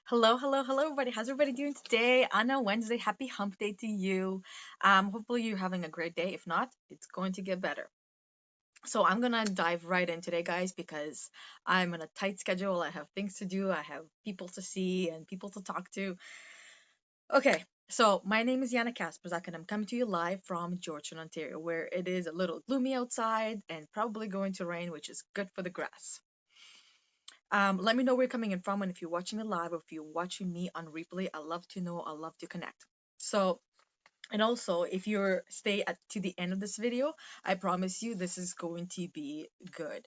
Hello, hello, hello, everybody. How's everybody doing today on a Wednesday? Happy hump day to you. Hopefully you're having a great day. If not, it's going to get better. So I'm gonna dive right in today, guys, because I'm on a tight schedule. I have things to do, I have people to see and people to talk to. Okay, so my name is Yana Kasperzak, and I'm coming to you live from Georgian, Ontario, where it is a little gloomy outside and probably going to rain, which is good for the grass. Let me know where you're coming in from, and if you're watching me live or if you're watching me on replay, I love to know. I love to connect. So, and also, if you're stay at to the end of this video, I promise you this is going to be good.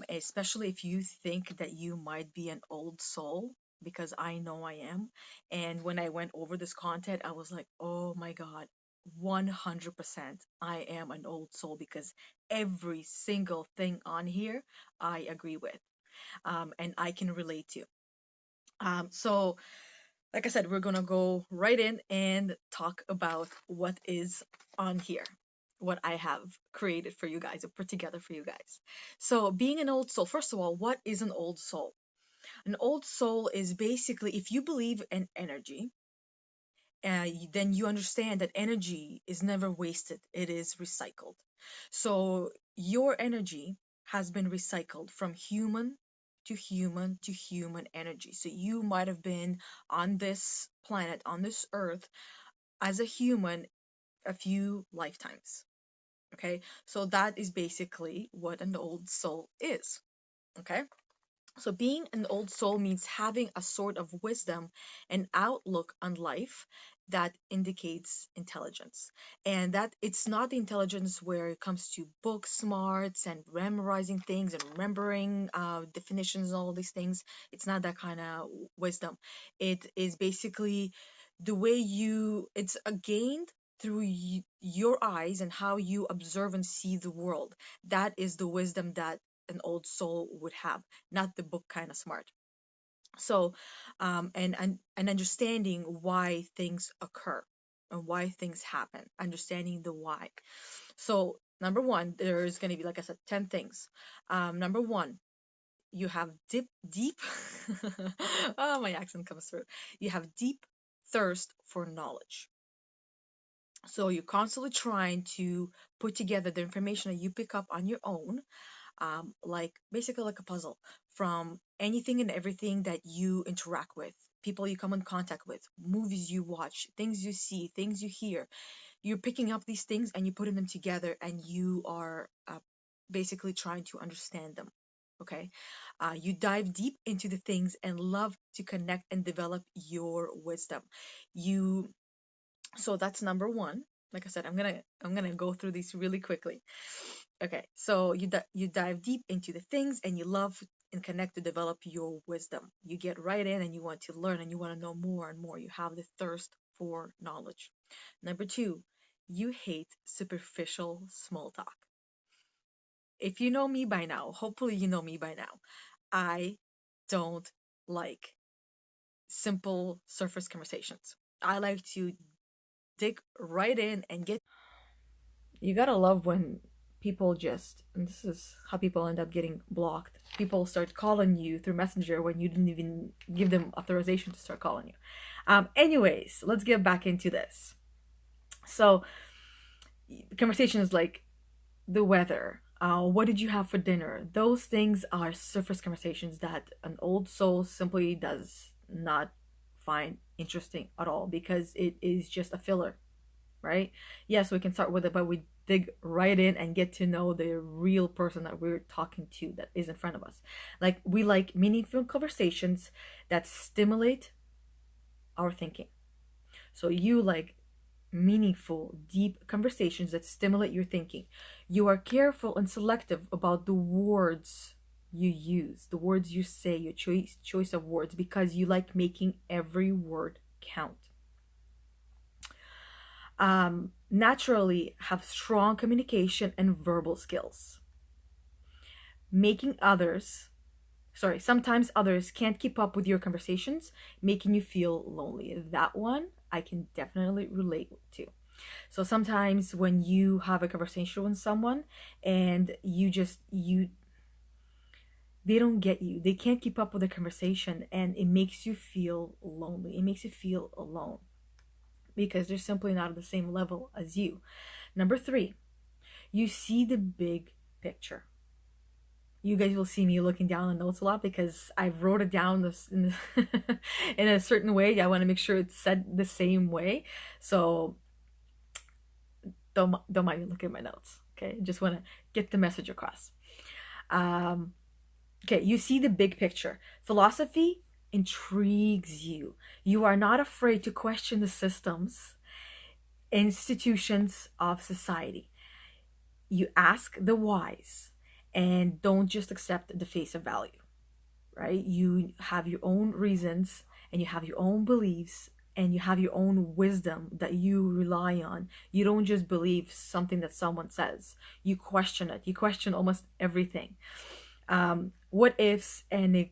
Especially if you think that you might be an old soul, because I know I am. And when I went over this content, I was like, oh my God. 100% I am an old soul because every single thing on here I agree with, and I can relate to. So, like I said, we're gonna go right in and talk about what is on here, what I have created for you guys, or put together for you guys. So, being an old soul, first of all, what is an old soul? An old soul is basically if you believe in energy, then you understand that energy is never wasted, it is recycled. So, your energy has been recycled from human to human to human energy. So, you might have been on this planet, on this earth, as a human a few lifetimes. Okay, so that is basically what an old soul is. Okay, so being an old soul means having a sort of wisdom and outlook on life that indicates intelligence. And that it's not the intelligence where it comes to book smarts and memorizing things and remembering definitions and all these things. It's not that kind of wisdom. It is basically the way it's gained through your eyes and how you observe and see the world. That is the wisdom that an old soul would have, not the book kind of smart. So, and understanding why things occur and why things happen, understanding the why. So, number one, there's going to be, like I said, 10 things. Number one, you have deep, oh, my accent comes through. You have deep thirst for knowledge. So, you're constantly trying to put together the information that you pick up on your own, like basically like a puzzle from anything and everything that you interact with, people you come in contact with, movies you watch, things you see, things you hear. You're picking up these things and you're putting them together, and you are basically trying to understand them. Okay, you dive deep into the things and love to connect and develop your wisdom. You so that's number one. Like I said, I'm gonna go through these really quickly. Okay, so you dive deep into the things and you love and connect to develop your wisdom. You get right in and you want to learn and you want to know more and more. You have the thirst for knowledge. Number two, you hate superficial small talk. If you know me by now, hopefully you know me by now, I don't like simple surface conversations. I like to dig right in and get. You gotta love when people just, and this is how people end up getting blocked. People start calling you through Messenger when you didn't even give them authorization to start calling you. Anyways, let's get back into this. So, the conversation is like the weather. What did you have for dinner? Those things are surface conversations that an old soul simply does not find interesting at all because it is just a filler, right? Yes, we can start with it, but we dig right in and get to know the real person that we're talking to that is in front of us. Like, we like meaningful conversations that stimulate our thinking. So you like meaningful, deep conversations that stimulate your thinking. You are careful and selective about the words you use, the words you say, your choice of words, because you like making every word count. Naturally have strong communication and verbal skills. Making others, sorry, sometimes others can't keep up with your conversations, making you feel lonely. That one I can definitely relate to. So sometimes when you have a conversation with someone and you They don't get you. They can't keep up with the conversation, and it makes you feel lonely. It makes you feel alone because they're simply not at the same level as you. Number three, you see the big picture. You guys will see me looking down the notes a lot because I've wrote it down this in, in a certain way. I want to make sure it's said the same way. So don't mind me looking at my notes. Okay, just want to get the message across. Okay, you see the big picture. Philosophy intrigues you. You are not afraid to question the systems, institutions of society. You ask the whys and don't just accept the face of value, right? You have your own reasons and you have your own beliefs and you have your own wisdom that you rely on. You don't just believe something that someone says. You question it. You question almost everything. What ifs and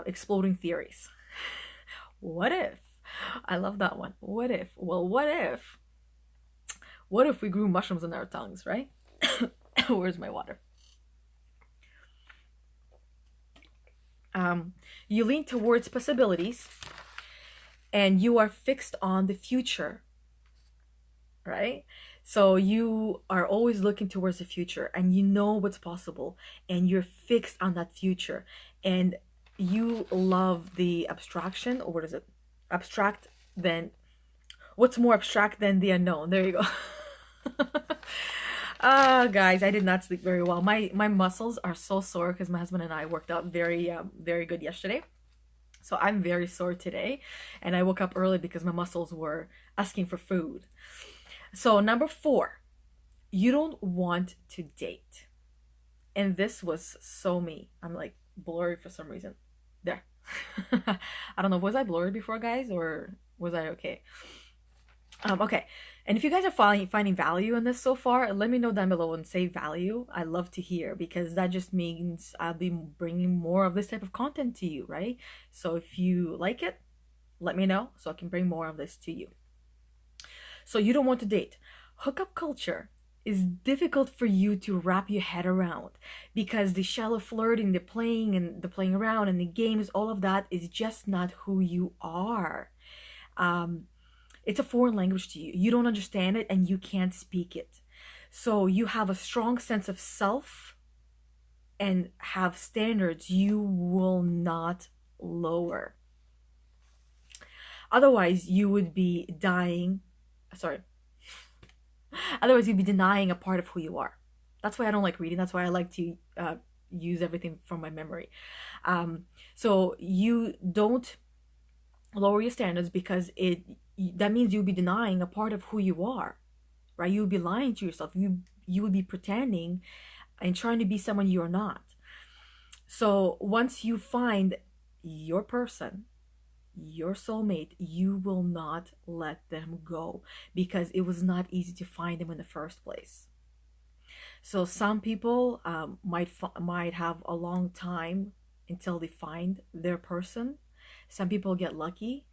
exploding theories. What if? I love that one. What if? Well, what if? What if we grew mushrooms in our tongues, right? Where's my water? You lean towards possibilities and you are fixed on the future, right? So you are always looking towards the future and you know what's possible and you're fixed on that future and you love the abstraction, or what is it? Abstract than, what's more abstract than the unknown? There you go. Guys, I did not sleep very well. My muscles are so sore because my husband and I worked out very good yesterday. So I'm very sore today and I woke up early because my muscles were asking for food. So number 4, you don't want to date. And this was so me. I'm like blurry for some reason. There. I don't know, was I blurry before, guys, or was I okay? Okay. And if you guys are finding value in this so far, let me know down below and say value. I love to hear because that just means I'll be bringing more of this type of content to you, right? So if you like it, let me know so I can bring more of this to you. So you don't want to date. Hookup culture is difficult for you to wrap your head around because the shallow flirting, the playing and the playing around and the games, all of that is just not who you are. It's a foreign language to you. You don't understand it and you can't speak it. So you have a strong sense of self and have standards you will not lower. Otherwise, you would be otherwise you'd be denying a part of who you are. That's why I don't like reading. That's why I like to use everything from my memory. So you don't lower your standards because that means you'll be denying a part of who you are, right? You'll be lying to yourself. You would be pretending and trying to be someone you're not. So once you find your person, your soulmate, you will not let them go because it was not easy to find them in the first place. So some people might have a long time until they find their person. Some people get lucky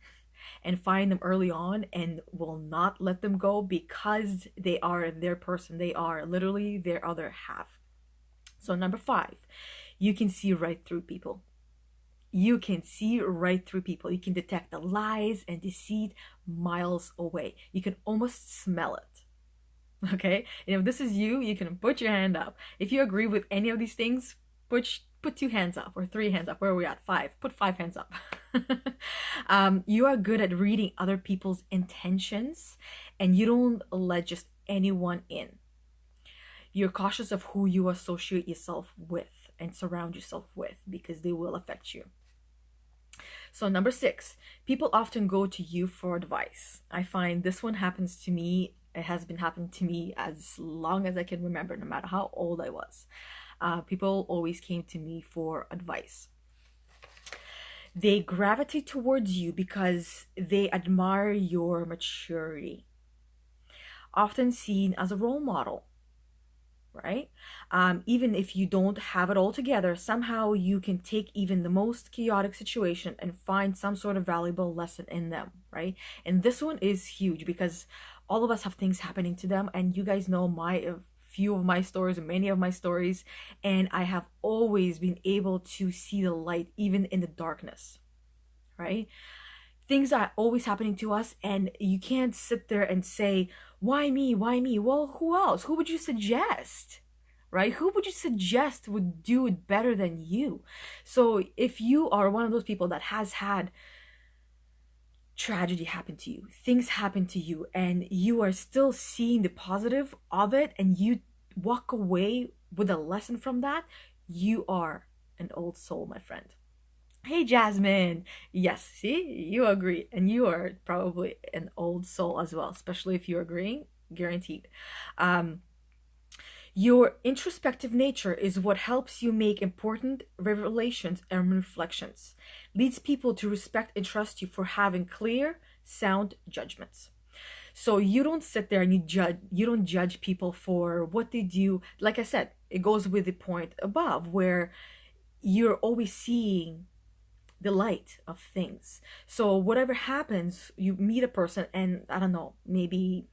and find them early on and will not let them go because they are their person. They are literally their other half. So number 5, you can see right through people. You can see right through people. You can detect the lies and deceit miles away. You can almost smell it. Okay? And if this is you, you can put your hand up. If you agree with any of these things, put 2 hands up or 3 hands up. Where are we at? 5. Put 5 hands up. You are good at reading other people's intentions and you don't let just anyone in. You're cautious of who you associate yourself with and surround yourself with because they will affect you. So number 6, people often go to you for advice. I find this one happens to me. It has been happening to me as long as I can remember, no matter how old I was. People always came to me for advice. They gravitate towards you because they admire your maturity. Often seen as a role model, right? Even if you don't have it all together, somehow you can take even the most chaotic situation and find some sort of valuable lesson in them, right? And this one is huge because all of us have things happening to them, and you guys know my few of my stories, many of my stories, and I have always been able to see the light even in the darkness, right? Things are always happening to us, and you can't sit there and say, why me? Why me? Well, who else? Who would you suggest? Right? Who would you suggest would do it better than you? So if you are one of those people that has had tragedy happen to you, things happen to you, and you are still seeing the positive of it, and you walk away with a lesson from that, you are an old soul, my friend. Hey, Jasmine. Yes, see, you agree, and you are probably an old soul as well, especially if you're agreeing, guaranteed. Um, your introspective nature is what helps you make important revelations and reflections, leads people to respect and trust you for having clear, sound judgments. So you don't sit there and you don't judge people for what they do. Like I said, it goes with the point above where you're always seeing the light of things. So whatever happens, you meet a person and I don't know, maybe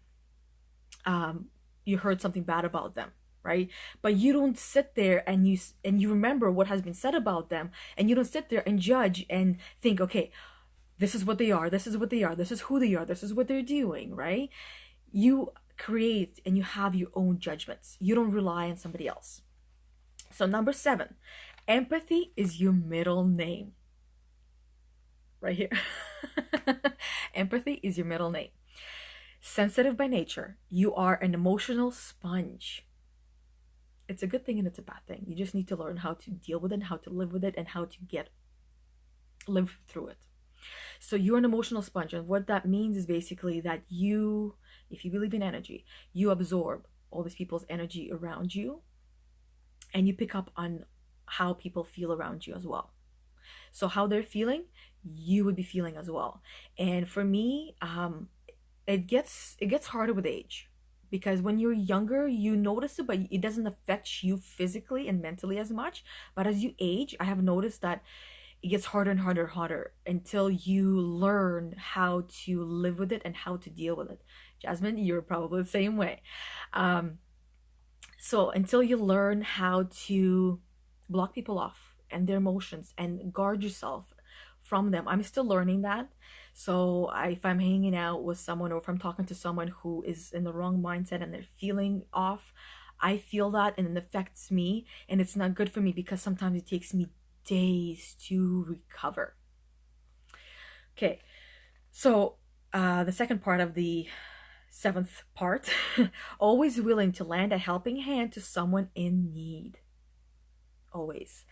you heard something bad about them, right? But you don't sit there and you remember what has been said about them, and you don't sit there and judge and think, okay, this is what they are, this is what they are, this is who they are, this is what they're doing, right? You create and you have your own judgments. You don't rely on somebody else. So number 7, empathy is your middle name. Right here. Empathy is your middle name. Sensitive by nature, you are an emotional sponge. It's a good thing and it's a bad thing. You just need to learn how to deal with it, how to live with it, and how to live through it. So you're an emotional sponge, and what that means is basically that you, if you believe in energy, you absorb all these people's energy around you, and you pick up on how people feel around you as well. So how they're feeling, you would be feeling as well. And for me, it gets harder with age, because when you're younger, you notice it, but it doesn't affect you physically and mentally as much. But as you age, I have noticed that it gets harder and harder and harder until you learn how to live with it and how to deal with it. Jasmine, you're probably the same way. So until you learn how to block people off and their emotions and guard yourself from them, I'm still learning that. So if I'm hanging out with someone, or if I'm talking to someone who is in the wrong mindset and they're feeling off, I feel that and it affects me, and it's not good for me because sometimes it takes me days to recover. Okay, so the second part of the 7th part, always willing to lend a helping hand to someone in need. Always.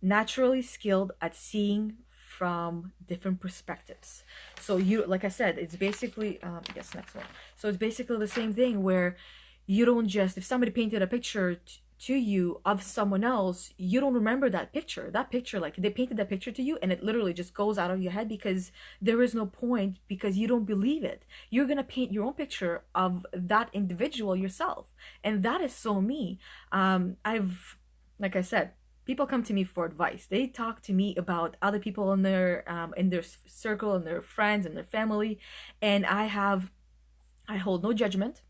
Naturally skilled at seeing from different perspectives. So you, like I said, it's basically yes, next one. So it's basically the same thing where you don't just, if somebody painted a picture to you of someone else, you don't remember that picture. That picture, like they painted that picture to you and it literally just goes out of your head because there is no point, because you don't believe it. You're gonna paint your own picture of that individual yourself, and that is so me. I've, like I said, people come to me for advice. They talk to me about other people in their circle and their friends and their family, and I hold no judgment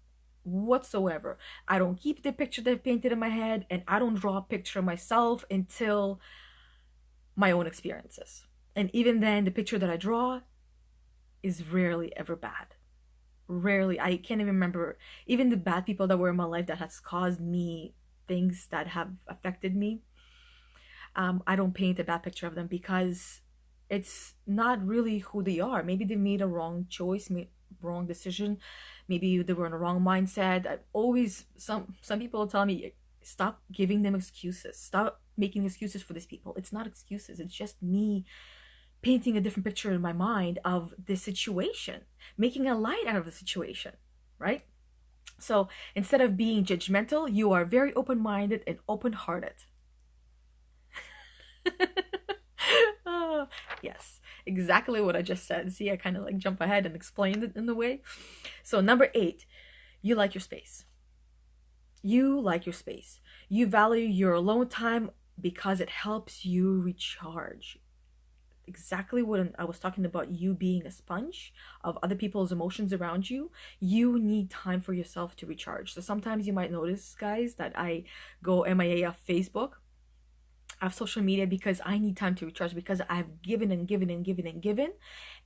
whatsoever. I don't keep the picture they've painted in my head, and I don't draw a picture myself until my own experiences. And even then, the picture that I draw is rarely ever bad. Rarely. I can't even remember even the bad people that were in my life that has caused me things that have affected me. I don't paint a bad picture of them because it's not really who they are. Maybe they made a wrong choice, made wrong decision. Maybe they were in a wrong mindset. I always, some people tell me, stop giving them excuses. Stop making excuses for these people. It's not excuses. It's just me painting a different picture in my mind of the situation, making a light out of the situation, right? So instead of being judgmental, you are very open-minded and open-hearted. Oh, yes, exactly what I just said. See, I kind of like jump ahead and explained it in the way. So number 8, you like your space. You like your space. You value your alone time because it helps you recharge. exactly what I was talking about, you being a sponge of other people's emotions around you. You need time for yourself to recharge. So sometimes you might notice, guys, that I go MIA off Facebook, off social media, because I need time to recharge, because I've given and given and given and given.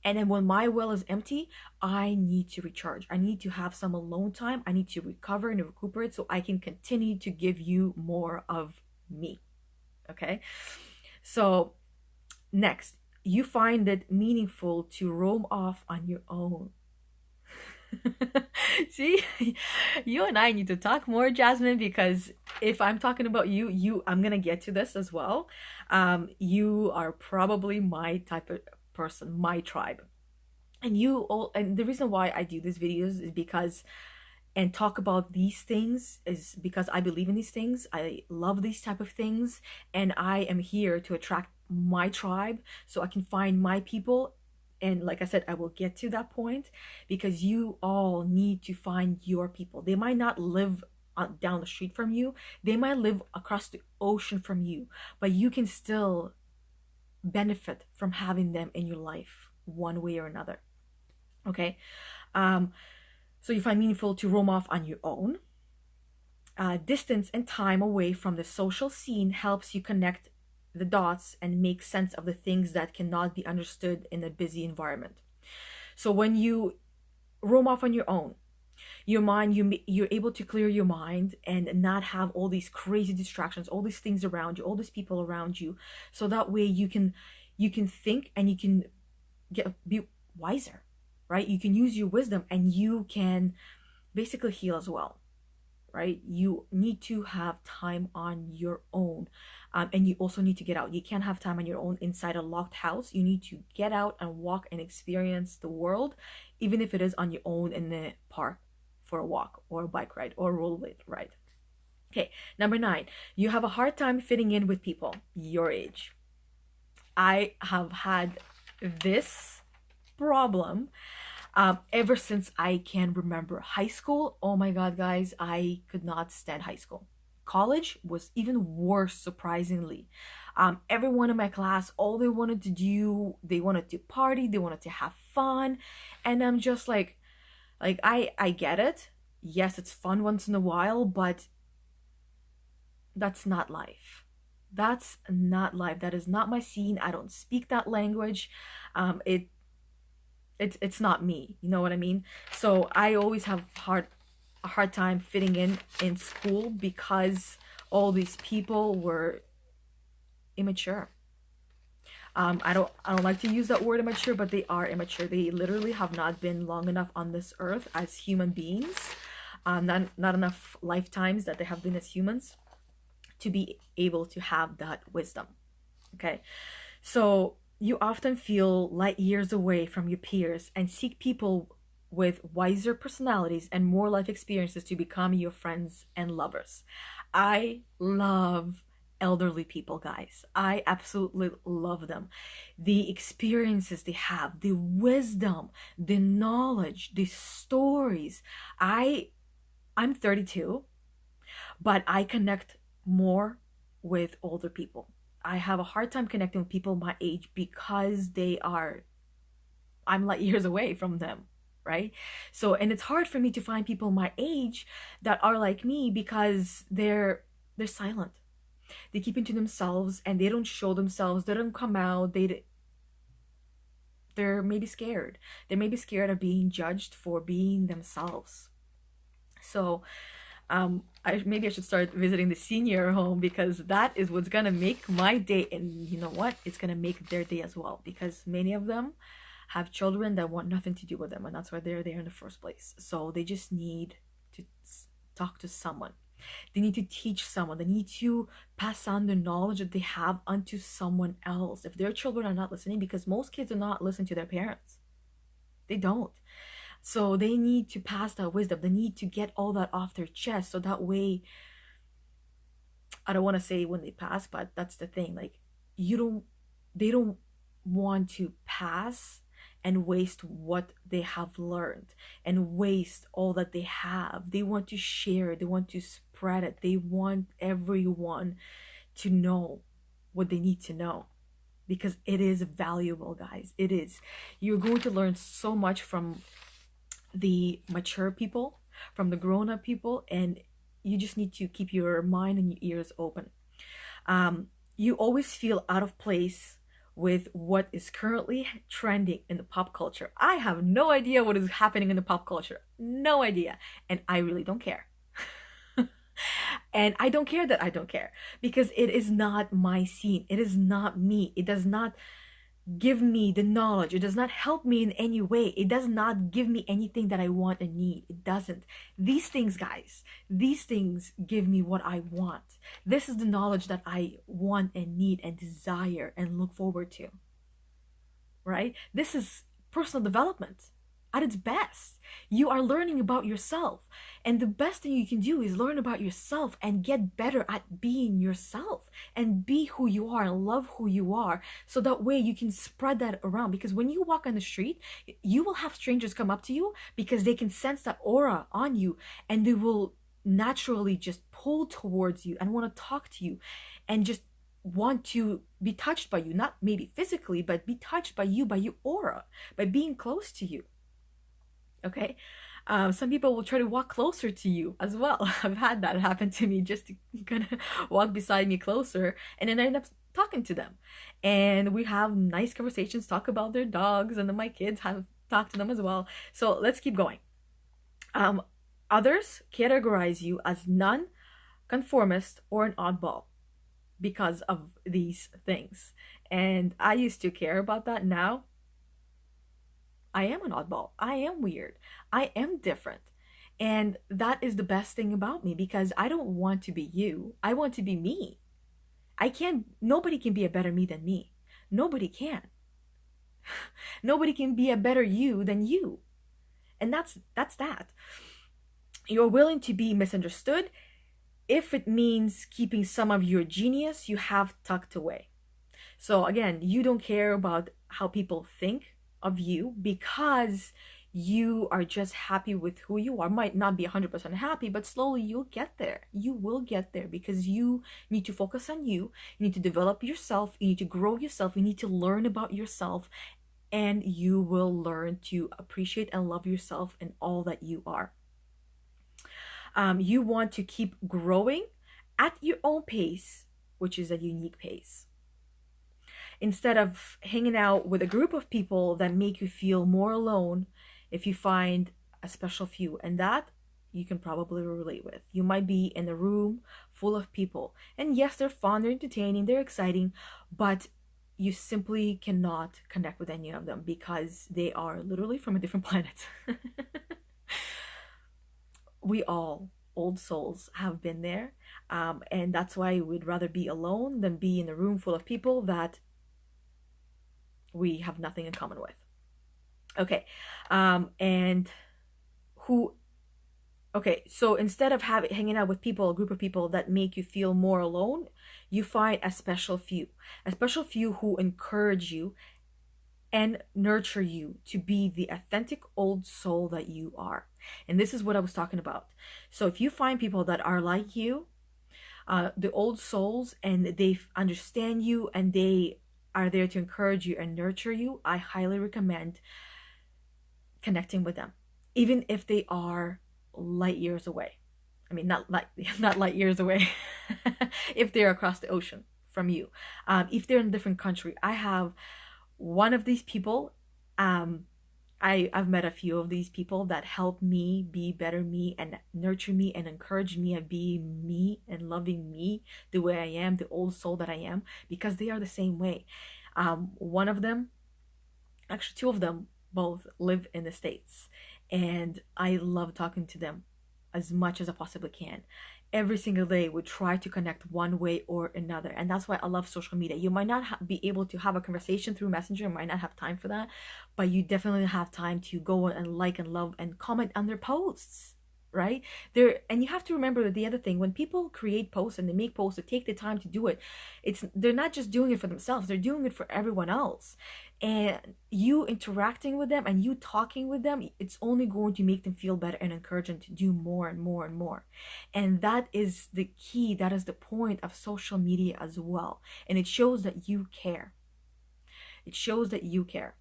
And then when my well is empty, I need to recharge. I need to have some alone time. I need to recover and recuperate so I can continue to give you more of me. Okay. So, next, you find it meaningful to roam off on your own. See, you and I need to talk more, Jasmine, because if I'm talking about you, I'm gonna get to this as well. You are probably my type of person, my tribe. And you all, and the reason why I do these videos is because, and talk about these things, is because I believe in these things. I love these type of things, and I am here to attract my tribe so I can find my people. And like I said, I will get to that point, because you all need to find your people. They might not live down the street from you, they might live across the ocean from you, but you can still benefit from having them in your life one way or another. Okay. um so you find meaningful to roam off on your own. Distance and time away from the social scene helps you connect the dots and make sense of the things that cannot be understood in a busy environment. So when you roam off on your own, your mind, you're able to clear your mind and not have all these crazy distractions, all these things around you, all these people around you. So that way you can think, and you can be wiser, right? You can use your wisdom, and you can basically heal as well, right? You need to have time on your own. And you also need to get out. You can't have time on your own inside a locked house. You need to get out and walk and experience the world, even if it is on your own in the park for a walk or a bike ride or a rollerblade ride. Okay, number 9, you have a hard time fitting in with people your age. I have had this problem ever since I can remember. High school, oh my god, guys, I could not stand high school. College was even worse, surprisingly. Everyone in my class, all they wanted to do, they wanted to party, they wanted to have fun, and I'm just like I get it. Yes, it's fun once in a while, but that's not life. That's not life. That is not my scene. I don't speak that language. It's not me. You know what I mean? So I always have a hard time fitting in school, because all these people were immature. I don't like to use that word immature, but they are immature. They literally have not been long enough on this earth as human beings. Not enough lifetimes that they have been as humans to be able to have that wisdom. Okay, so you often feel light years away from your peers and seek people with wiser personalities and more life experiences to become your friends and lovers. I love elderly people, guys. I absolutely love them. The experiences they have, the wisdom, the knowledge, the stories. I'm 32, but I connect more with older people. I have a hard time connecting with people my age because I'm light years away from them, right? So, and it's hard for me to find people my age that are like me, because they're silent. They keep into themselves, and they don't show themselves. They don't come out. They're maybe scared. They may be scared of being judged for being themselves. So, maybe I should start visiting the senior home, because that is what's gonna make my day. And you know what? It's gonna make their day as well, because many of them have children that want nothing to do with them, and that's why they're there in the first place. So they just need to talk to someone. They need to teach someone. They need to pass on the knowledge that they have onto someone else. If their children are not listening, because most kids do not listen to their parents, they don't. So they need to pass that wisdom. They need to get all that off their chest, so that way, I don't want to say when they pass, but that's the thing. Like, they don't want to pass and waste what they have learned and waste all that they have. They want to share, they want to spread it. They want everyone to know what they need to know. because it is valuable, guys. It is. You're going to learn so much from the mature people, from the grown-up people, and you just need to keep your mind and your ears open. You always feel out of place with what is currently trending in the pop culture. I have no idea what is happening in the pop culture. No idea. And I really don't care. And I don't care that I don't care, because it is not my scene. It is not me. It does not give me the knowledge. It does not help me in any way. It does not give me anything that I want and need. It doesn't. These things, guys, these things give me what I want. This is the knowledge that I want and need and desire and look forward to. Right? This is personal development at its best. You are learning about yourself. And the best thing you can do is learn about yourself and get better at being yourself and be who you are and love who you are. So that way you can spread that around. Because when you walk on the street, you will have strangers come up to you because they can sense that aura on you, and they will naturally just pull towards you and want to talk to you and just want to be touched by you. Not maybe physically, but be touched by you, by your aura, by being close to you. Okay. Some people will try to walk closer to you as well. I've had that happen to me, just to kind of walk beside me closer, and then I end up talking to them, and we have nice conversations, talk about their dogs, and then my kids have talked to them as well. So let's keep going. Others categorize you as non-conformist or an oddball because of these things, and I used to care about that. Now I am an oddball. I am weird. I am different. And that is the best thing about me, because I don't want to be you. I want to be me. Nobody can be a better me than me. Nobody can. Nobody can be a better you than you. And that's that. You're willing to be misunderstood if it means keeping some of your genius you have tucked away. So again, you don't care about how people think of you because you are just happy with who you are. Might not be 100% happy, but slowly you'll get there. You will get there because you need to focus on you. You need to develop yourself. You need to grow yourself. You need to learn about yourself, and you will learn to appreciate and love yourself and all that you are. You want to keep growing at your own pace, which is a unique pace, instead of hanging out with a group of people that make you feel more alone. If you find a special few, and that you can probably relate with. You might be in a room full of people, and yes, they're fun, they're entertaining, they're exciting, but you simply cannot connect with any of them because they are literally from a different planet. We all, old souls, have been there, and that's why we'd rather be alone than be in a room full of people that we have nothing in common with. Okay. So instead of hanging out with a group of people that make you feel more alone, you find a special few who encourage you and nurture you to be the authentic old soul that you are. And this is what I was talking about. So if you find people that are like you, the old souls, and they understand you and they are there to encourage you and nurture you, I highly recommend connecting with them, even if they are light years away. I mean, not light years away. If they're across the ocean from you, if they're in a different country. I have one of these people. I've met a few of these people that help me be better me and nurture me and encourage me and be me and loving me the way I am, the old soul that I am, because they are the same way. One of them, actually two of them, both live in the States, and I love talking to them as much as I possibly can. Every single day we try to connect one way or another, and that's why I love social media. You might not be able to have a conversation through Messenger, you might not have time for that, but you definitely have time to go and like and love and comment on their posts, right there. And you have to remember the other thing: when people create posts and they make posts, they take the time to do it, they're not just doing it for themselves, they're doing it for everyone else. And you interacting with them and you talking with them, it's only going to make them feel better and encourage them to do more and more and more. And that is the key, that is the point of social media as well. And it shows that you care. It shows that you care.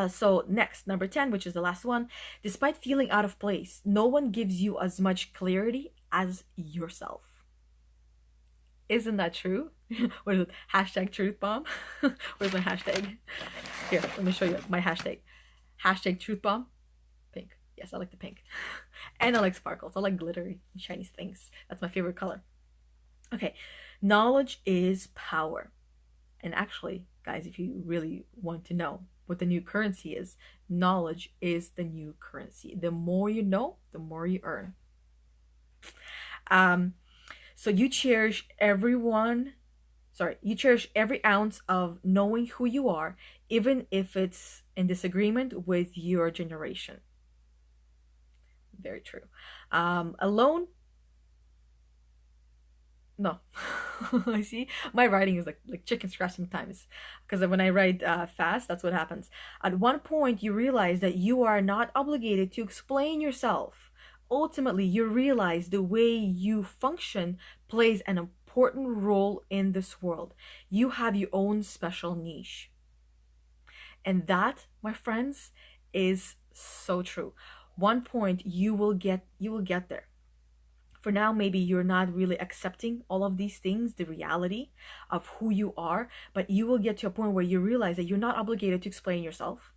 So next, number 10, which is the last one. Despite feeling out of place, no one gives you as much clarity as yourself. Isn't that true? What is it? Hashtag truth bomb. Where's my hashtag? Here, let me show you my hashtag. Hashtag truth bomb. Pink. Yes, I like the pink. And I like sparkles. I like glittery and shiny things. That's my favorite color. Okay, knowledge is power. And actually, guys, if you really want to know what the new currency is, knowledge is the new currency. The more you know, the more you earn. So you cherish you cherish every ounce of knowing who you are, even if it's in disagreement with your generation. Very true. Alone, no. I see. My writing is like chicken scratch sometimes, because when I write fast, that's what happens. At one point, you realize that you are not obligated to explain yourself. Ultimately, you realize the way you function plays an important role in this world. You have your own special niche. And that, my friends, is so true. One point you will get there. For now, maybe you're not really accepting all of these things, the reality of who you are, but you will get to a point where you realize that you're not obligated to explain yourself,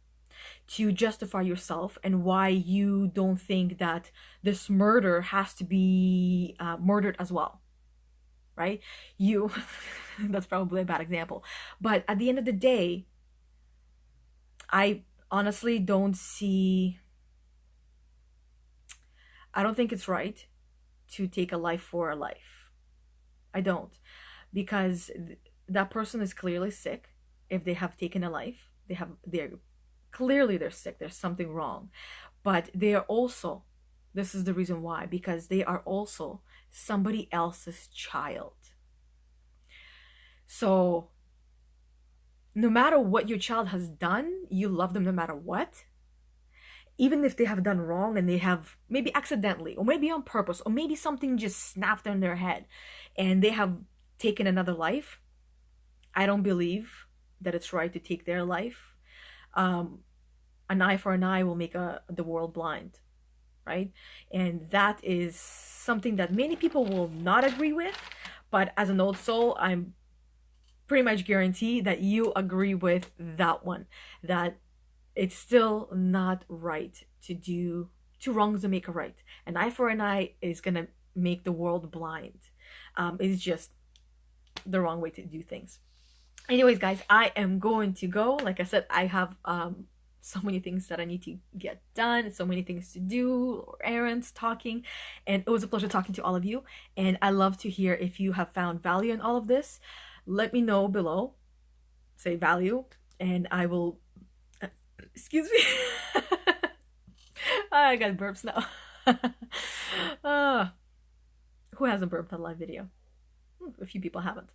to justify yourself, and why you don't think that this murder has to be murdered as well, right? You, that's probably a bad example. But at the end of the day, I honestly don't think it's right to take a life for a life. I don't. Because that person is clearly sick. If they have taken a life, they're sick. There's something wrong. But they are also, this is the reason why, because they are also somebody else's child. So no matter what your child has done, you love them no matter what. Even if they have done wrong and they have maybe accidentally or maybe on purpose or maybe something just snapped in their head and they have taken another life, I don't believe that it's right to take their life. An eye for an eye will make the world blind, right? And that is something that many people will not agree with, but as an old soul, I'm pretty much guarantee that you agree with that one, that it's still not right to do two wrongs to make a right. An eye for an eye is gonna make the world blind. It's just the wrong way to do things. Anyways, guys, I am going to go. Like I said, I have so many things that I need to get done, so many things to do, or errands, talking, and it was a pleasure talking to all of you. And I love to hear if you have found value in all of this. Let me know below. Say value, and I will. Excuse me. I got burps now. Who hasn't burped on a live video? A few people haven't.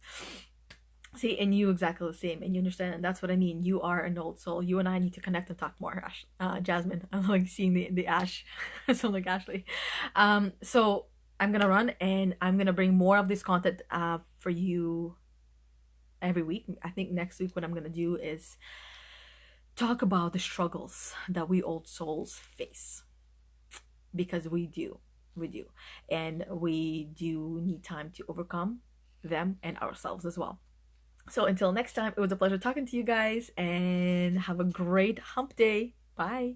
See, and you exactly the same, and you understand, and that's what I mean. You are an old soul. You and I need to connect and talk more, Ash. Jasmine. I'm like seeing the Ash. I sound like Ashley. So I'm gonna run, and I'm gonna bring more of this content for you every week. I think next week what I'm gonna do is talk about the struggles that we old souls face, because we do, and we do need time to overcome them and ourselves as well. So until next time, it was a pleasure talking to you guys, and have a great hump day. Bye.